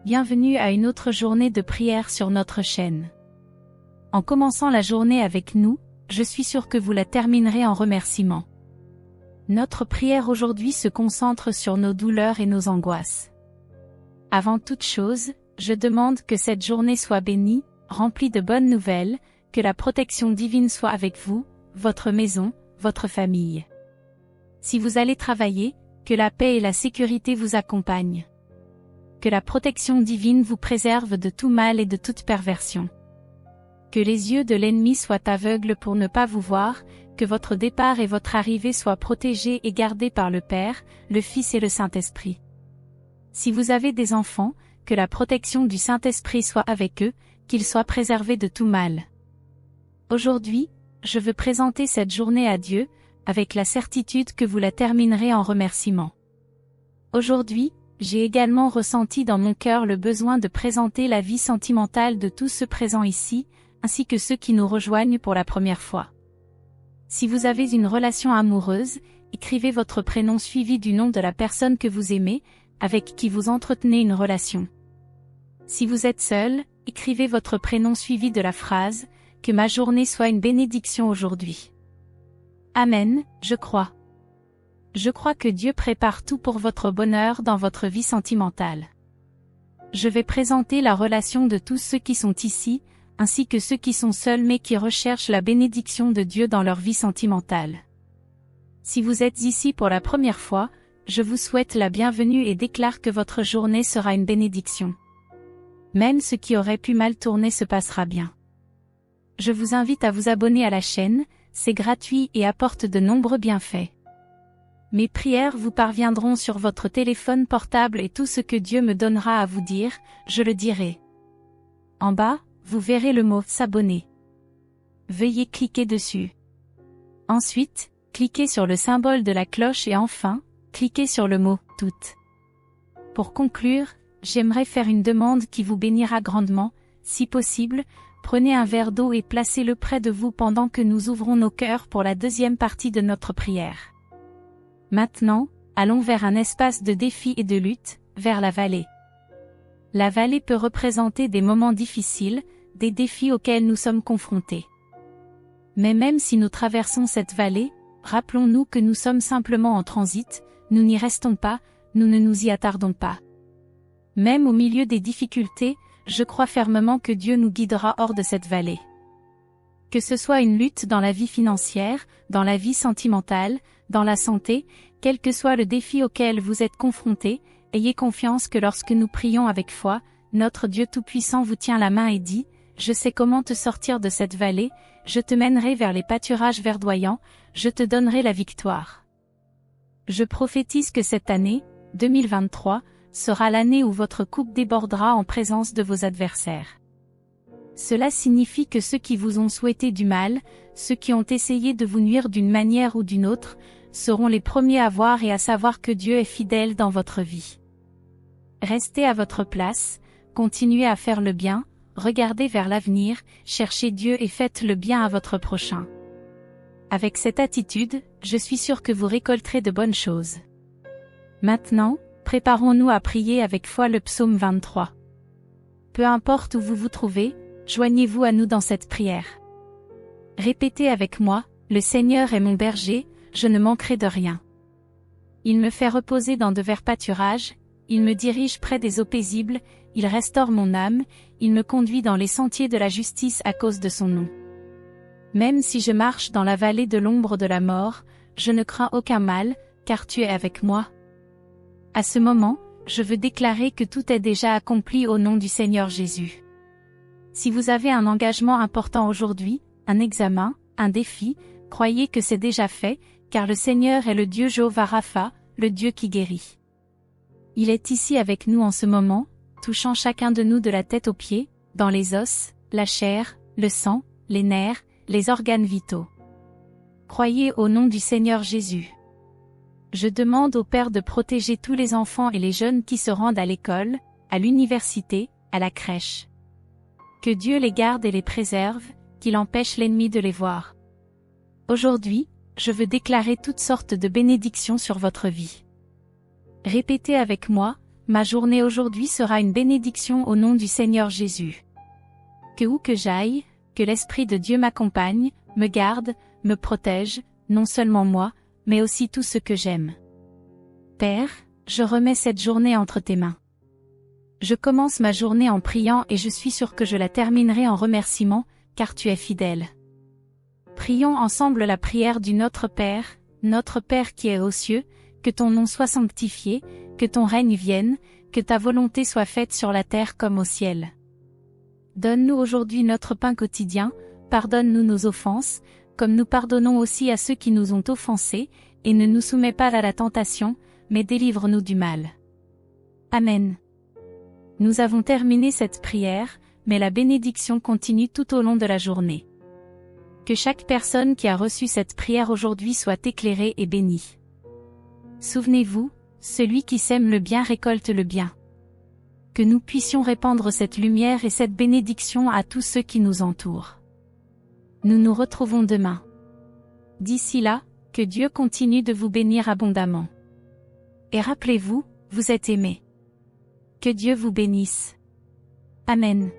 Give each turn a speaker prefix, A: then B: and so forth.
A: Bienvenue à une autre journée de prière sur notre chaîne. En commençant la journée avec nous, je suis sûr que vous la terminerez en remerciement. Notre prière aujourd'hui se concentre sur nos douleurs et nos angoisses. Avant toute chose, je demande que cette journée soit bénie, remplie de bonnes nouvelles, que la protection divine soit avec vous, votre maison, votre famille. Si vous allez travailler, que la paix et la sécurité vous accompagnent. Que la protection divine vous préserve de tout mal et de toute perversion. Que les yeux de l'ennemi soient aveugles pour ne pas vous voir, que votre départ et votre arrivée soient protégés et gardés par le Père, le Fils et le Saint-Esprit. Si vous avez des enfants, que la protection du Saint-Esprit soit avec eux, qu'ils soient préservés de tout mal. Aujourd'hui, je veux présenter cette journée à Dieu, avec la certitude que vous la terminerez en remerciement. Aujourd'hui, j'ai également ressenti dans mon cœur le besoin de présenter la vie sentimentale de tous ceux présents ici, ainsi que ceux qui nous rejoignent pour la première fois. Si vous avez une relation amoureuse, écrivez votre prénom suivi du nom de la personne que vous aimez, avec qui vous entretenez une relation. Si vous êtes seul, écrivez votre prénom suivi de la phrase « Que ma journée soit une bénédiction aujourd'hui ». Amen, je crois. Je crois que Dieu prépare tout pour votre bonheur dans votre vie sentimentale. Je vais présenter la relation de tous ceux qui sont ici, ainsi que ceux qui sont seuls mais qui recherchent la bénédiction de Dieu dans leur vie sentimentale. Si vous êtes ici pour la première fois, je vous souhaite la bienvenue et déclare que votre journée sera une bénédiction. Même ce qui aurait pu mal tourner se passera bien. Je vous invite à vous abonner à la chaîne, c'est gratuit et apporte de nombreux bienfaits. Mes prières vous parviendront sur votre téléphone portable et tout ce que Dieu me donnera à vous dire, je le dirai. En bas, vous verrez le mot « S'abonner ». Veuillez cliquer dessus. Ensuite, cliquez sur le symbole de la cloche et enfin, cliquez sur le mot « Toutes ». Pour conclure, j'aimerais faire une demande qui vous bénira grandement, si possible. Prenez un verre d'eau et placez-le près de vous pendant que nous ouvrons nos cœurs pour la deuxième partie de notre prière. Maintenant, allons vers un espace de défi et de lutte, vers la vallée. La vallée peut représenter des moments difficiles, des défis auxquels nous sommes confrontés. Mais même si nous traversons cette vallée, rappelons-nous que nous sommes simplement en transit, nous n'y restons pas, nous ne nous y attardons pas. Même au milieu des difficultés, je crois fermement que Dieu nous guidera hors de cette vallée. Que ce soit une lutte dans la vie financière, dans la vie sentimentale, dans la santé, quel que soit le défi auquel vous êtes confrontés, ayez confiance que lorsque nous prions avec foi, notre Dieu Tout-Puissant vous tient la main et dit « Je sais comment te sortir de cette vallée, je te mènerai vers les pâturages verdoyants, je te donnerai la victoire. » Je prophétise que cette année, 2023, sera l'année où votre coupe débordera en présence de vos adversaires. Cela signifie que ceux qui vous ont souhaité du mal, ceux qui ont essayé de vous nuire d'une manière ou d'une autre, seront les premiers à voir et à savoir que Dieu est fidèle dans votre vie. Restez à votre place, continuez à faire le bien, regardez vers l'avenir, cherchez Dieu et faites le bien à votre prochain. Avec cette attitude, je suis sûr que vous récolterez de bonnes choses. Maintenant, préparons-nous à prier avec foi le psaume 23. Peu importe où vous vous trouvez, joignez-vous à nous dans cette prière. Répétez avec moi, le Seigneur est mon berger, je ne manquerai de rien. Il me fait reposer dans de verts pâturages, il me dirige près des eaux paisibles, il restaure mon âme, il me conduit dans les sentiers de la justice à cause de son nom. Même si je marche dans la vallée de l'ombre de la mort, je ne crains aucun mal, car tu es avec moi. À ce moment, je veux déclarer que tout est déjà accompli au nom du Seigneur Jésus. Si vous avez un engagement important aujourd'hui, un examen, un défi, croyez que c'est déjà fait, car le Seigneur est le Dieu Jéhovah Rapha, le Dieu qui guérit. Il est ici avec nous en ce moment, touchant chacun de nous de la tête aux pieds, dans les os, la chair, le sang, les nerfs, les organes vitaux. Croyez au nom du Seigneur Jésus. Je demande au Père de protéger tous les enfants et les jeunes qui se rendent à l'école, à l'université, à la crèche. Que Dieu les garde et les préserve, qu'il empêche l'ennemi de les voir. Aujourd'hui, je veux déclarer toutes sortes de bénédictions sur votre vie. Répétez avec moi, ma journée aujourd'hui sera une bénédiction au nom du Seigneur Jésus. Que où que j'aille, que l'Esprit de Dieu m'accompagne, me garde, me protège, non seulement moi, mais aussi tout ce que j'aime. Père, je remets cette journée entre tes mains. Je commence ma journée en priant et je suis sûr que je la terminerai en remerciement, car tu es fidèle. Prions ensemble la prière du Notre Père qui est aux cieux, que ton nom soit sanctifié, que ton règne vienne, que ta volonté soit faite sur la terre comme au ciel. Donne-nous aujourd'hui notre pain quotidien, pardonne-nous nos offenses, comme nous pardonnons aussi à ceux qui nous ont offensés, et ne nous soumets pas à la tentation, mais délivre-nous du mal. Amen. Nous avons terminé cette prière, mais la bénédiction continue tout au long de la journée. Que chaque personne qui a reçu cette prière aujourd'hui soit éclairée et bénie. Souvenez-vous, celui qui sème le bien récolte le bien. Que nous puissions répandre cette lumière et cette bénédiction à tous ceux qui nous entourent. Nous nous retrouvons demain. D'ici là, que Dieu continue de vous bénir abondamment. Et rappelez-vous, vous êtes aimés. Que Dieu vous bénisse. Amen.